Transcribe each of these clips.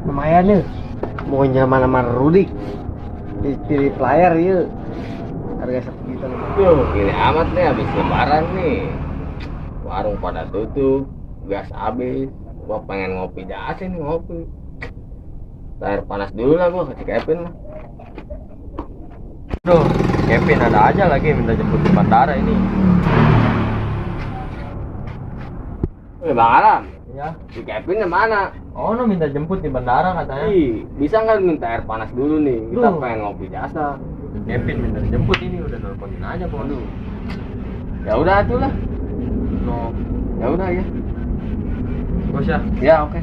Lumayan nih, mau nyaman sama Rudik pilih player yuk, harga 1 juta. Tuh, gini amat nih habis lebaran nih. Warung pada tutup, gas habis. Gua pengen ngopi jas nih ngopi. Air panas dulu lah gua kasih Kevin mah. Duh, Kevin ada aja lagi minta jemput di bandara ini. Bang Alam, Ya, si Kevin mana? oh no minta jemput di bandara katanya. Ih, bisa nggak minta air panas dulu nih? Kita Duh. pengen ngopi jasa. Kevin minta jemput ini udah nelponin aja kok. Aduh. Ya udah tuh lah. No, Ya udah ya. bos ya. Ya oke.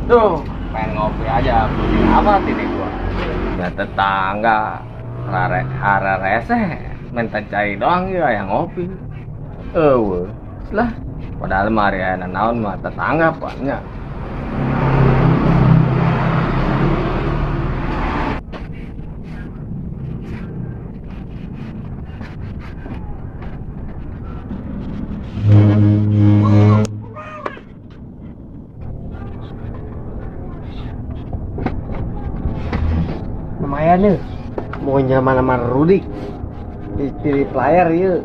Tuh, pengen ngopi aja. Apa titik gua? Ya tetangga. Hara rese. Minta cai doang ya yang ngopi. Lah. Padahal mari ana naon mah tetangga banyak. Lumayan nih, mau nyaman sama Rudik pilih player yuk,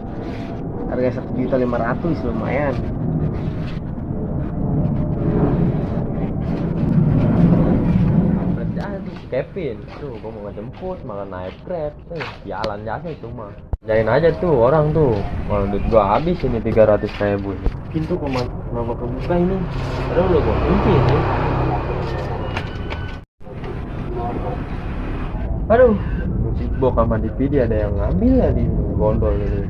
harga 1.500.000 lumayan. Berarti aja tuh si Kevin. Tuh, gua mau ngejemput malah naik Grab. Jalan jasa itu mah. Jain aja tuh orang tuh. Kalau duit gua habis ini 300.000. Pintu kok kenapa kebuka ini? Padahal udah gua kunci ini. Aduh, musik box sama DVD ada yang ngambil ya di gondol ini.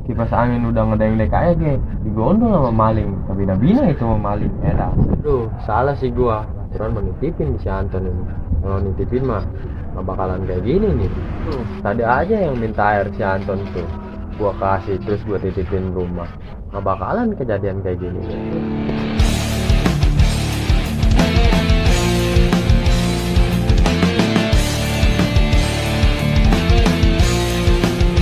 Kipas angin udah ngedeng-deng aja kayak di gondol sama maling. Tapi nabina itu sama maling. Elah. Aduh, salah sih gua. Aturan mau nitipin di si Anton ini. Kalau nitipin mah gak bakalan kayak gini nih. Tadi aja yang minta air si Anton tuh. Gua kasih terus gua titipin rumah. Gak bakalan kejadian kayak gini.